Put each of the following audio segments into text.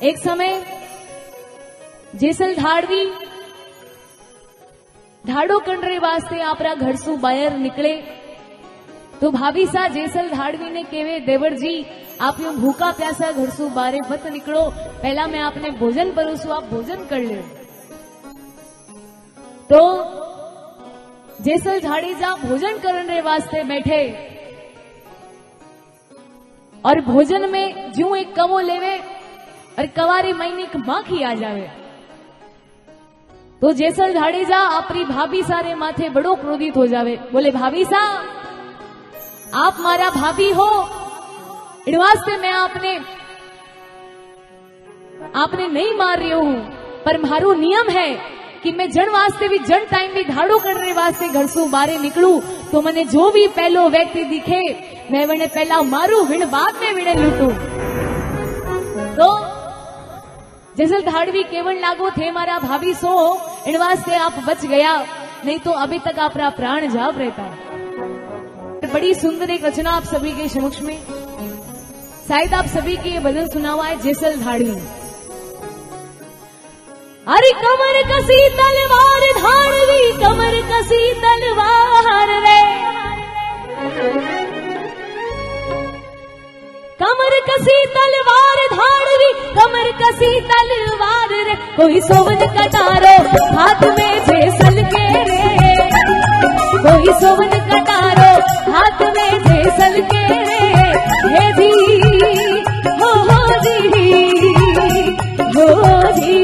एक समय जेसल धाड़वी ढाड़ो करने वास्ते आपरा घर सु बाहर निकले तो भाभी सा जेसल धाड़वी ने केवे देवर जी आप यूं भूखा प्यासा घर सु बारे मत निकलो, पहला मैं आपने भोजन परोसू, आप भोजन कर ले। तो जेसल झाड़ीजा भोजन करने वास्ते बैठे और भोजन में ज्यों एक कवो लेवे और कवारी महीने एक माखी आ जावे तो जेसल झाड़ीजा अपनी भाभी सारे माथे बड़ो क्रोधित हो जावे, बोले भाभी सा आप मारा भाभी हो, इन वास्ते मैं आपने नहीं मार रही हूं, पर मारो नियम है कि मैं जन वास्ते भी जन टाइम भी ढाड़ो करने वास्ते घर से बारे निकलू तो मैंने जो भी पहलो व्यक्ति दिखे मैं वने पहला मारू, विण बाद में विणे लूटू। तो जेसल धाड़वी केवल लागो थे मारा भाभी सो, इन वास्ते आप बच गया, नहीं तो अभी तक आपका प्राण जाप रहता। बड़ी सुंदर एक रचना आप सभी के समक्ष में, शायद आप सभी के ये भजन सुना हुआ है जेसल धाड़वी। अरे कमर कसी तलवार धाड़वी, कमर कसी तलवार रे, कमर कसी तलवार धाड़वी, कमर कसी तलवार रे, कोई सोवन कटारो हाथ में जेसल के रे, कोई सोवन कटारो हाथ में जेसल के रे, हे जी हो जी हो जी।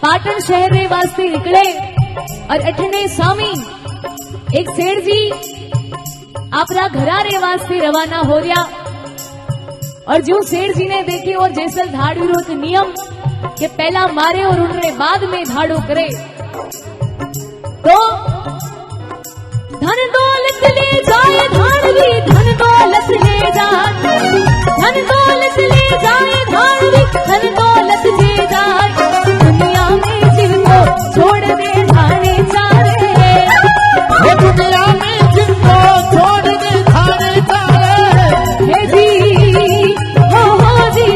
पाटन शहर रे वास्ते निकले और अठने स्वामी एक सेठ जी अपना घरा रे वास्ते रवाना हो रहा और जो सेठ जी ने देखे और जेसल धाड़वी रो एक नियम के पहला मारे और उन्होंने बाद में धाड़ो करे तो धन दौलत ले जाए धाड़वी, धन दौलत ले जाए, धन दौलत ले जाए धाड़वी, धन दौलत ले जाए, दुनिया में जिनको छोड़ दे जाने चाहे, दुनिया में जिनको छोड़ दे जाने चाहे, हे जी हो जी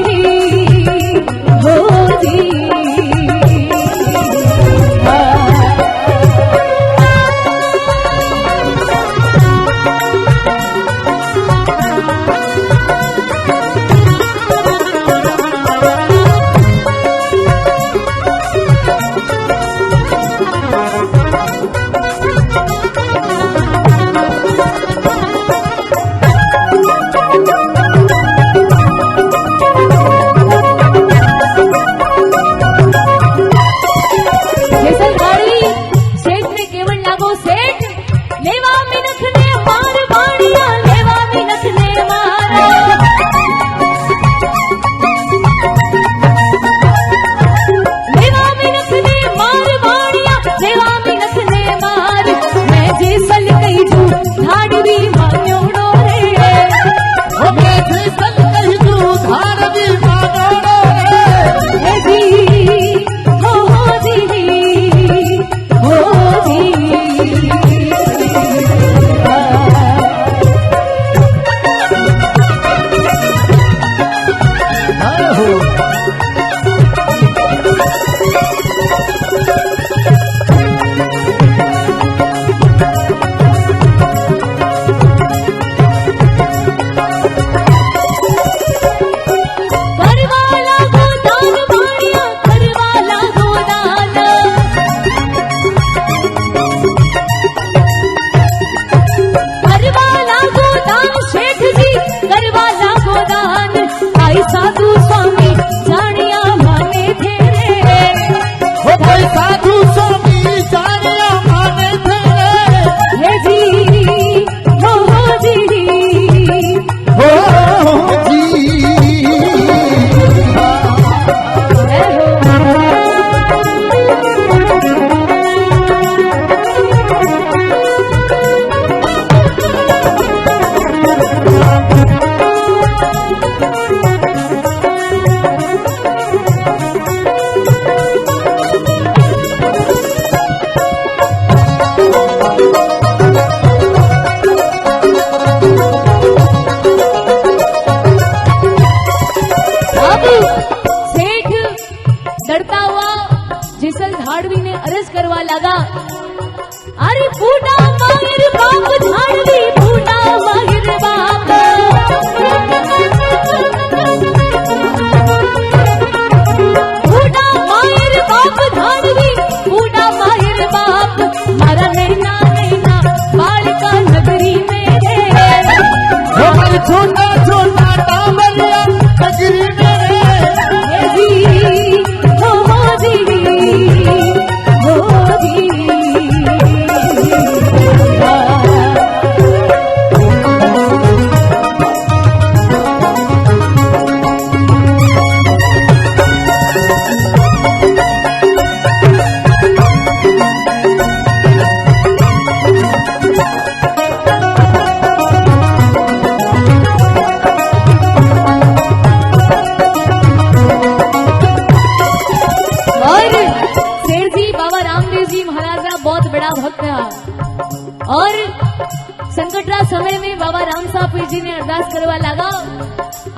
समय में बाबा राम साहब पीर जी ने अरदास करवा लगा,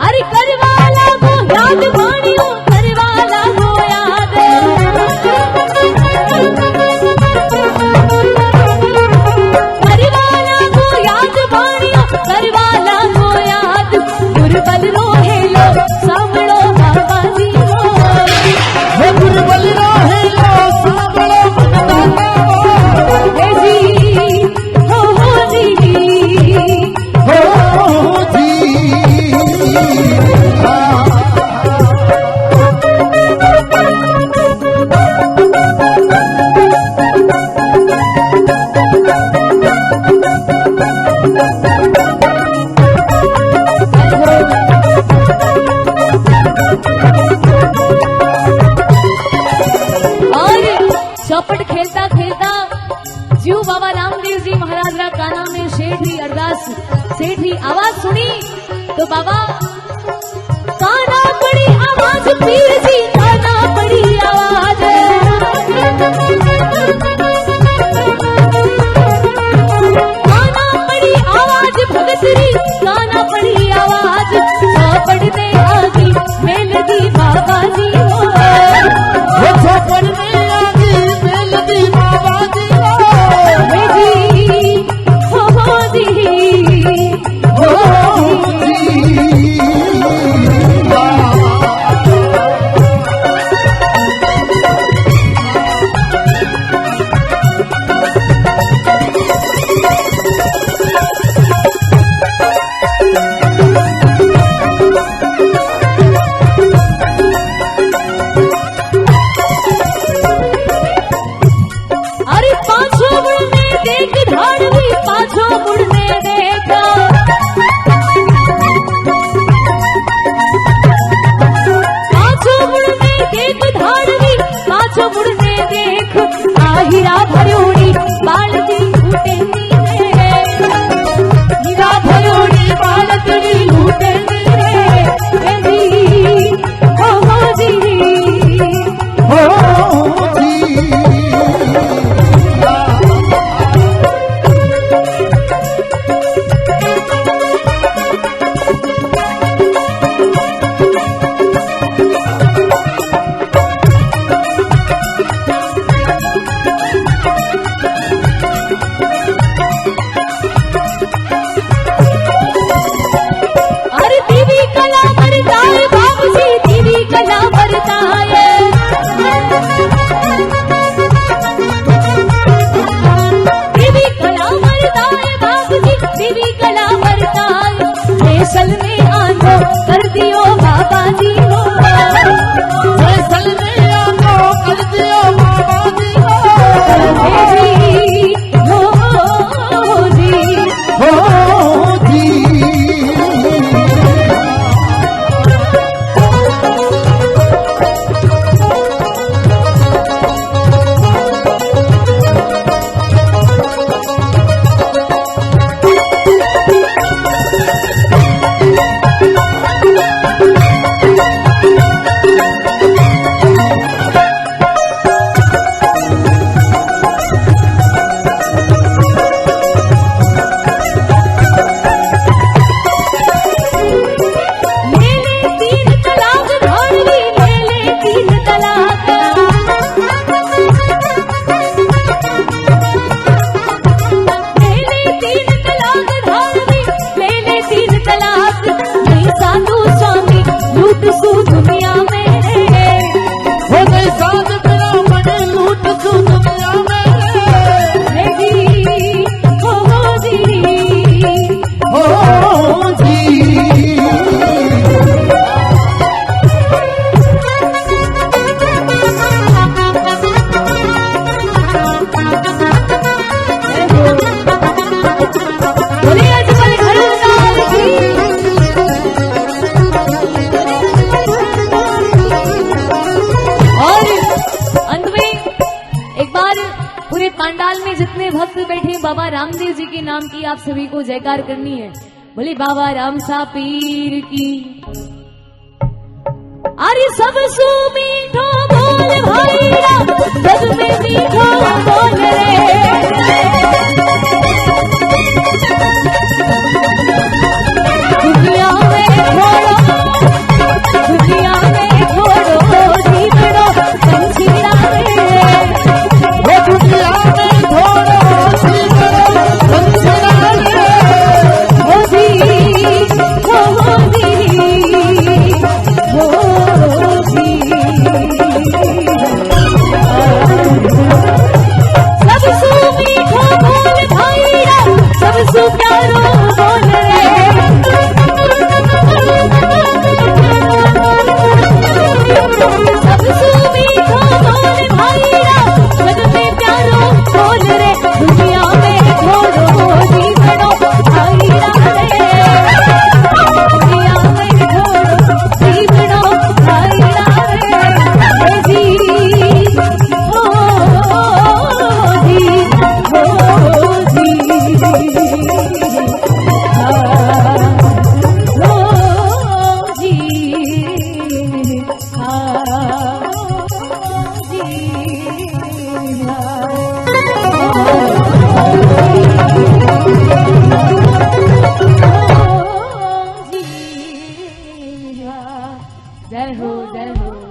अरे करवा लागो याद भाणियो, करवा लागो याद, करवा लागो याद भाणियो, करवा लागो याद, गुरबल रोहे लो सांभळो बाबा जी रो, हे गुरबल रोहे लो सांभळो मनदाता हे जी हो जी हो जी। चौपट खेलता खेलता जीव बाबा रामदेव जी महाराज रा काना में सेठ री अरदास, सेठ री आवाज सुनी तो बाबा काना पड़ी आवाज, पीर जी काना पड़ी आवाज, काना पड़ी आवाज भगत री, काना पड़ी आवाज, चौपट में आगी मेलदी बाबा जी हो, चौपट में आगी मेलदी बाबा जी हो, हे जी हो जी हो जी। अरे पाछो मुड़ने देख ढाढ़वी, पाछो मुड़ने देख, पाछो मुड़ने देख ढाढ़वी, पाछो मुड़ने देख, आहिरा भरोड़ी बालती लूटे नीरे, हीरा भरोड़ी बालती लूटे नीरे, हे जी हो जी हो जी। अरे दीवी कला बरताए बाबू जी, दीवी कला बरताए, दीवी कला बरताए बाबू जी, दीवी कला बरताए, फैसल में आंधो कर दियो बाबा जी हो, फैसल में आंधो कर दियो बाबा जी हो, हे जी हो जी हो जी। पंडाल में जितने भक्त बैठे बाबा रामदेव जी के नाम की आप सभी को जयकार करनी है। बोले बाबा राम सा पीर की। अरे सब सु मीठो बोल भैया जग में मीठो बोल रे, जय हो जय हो।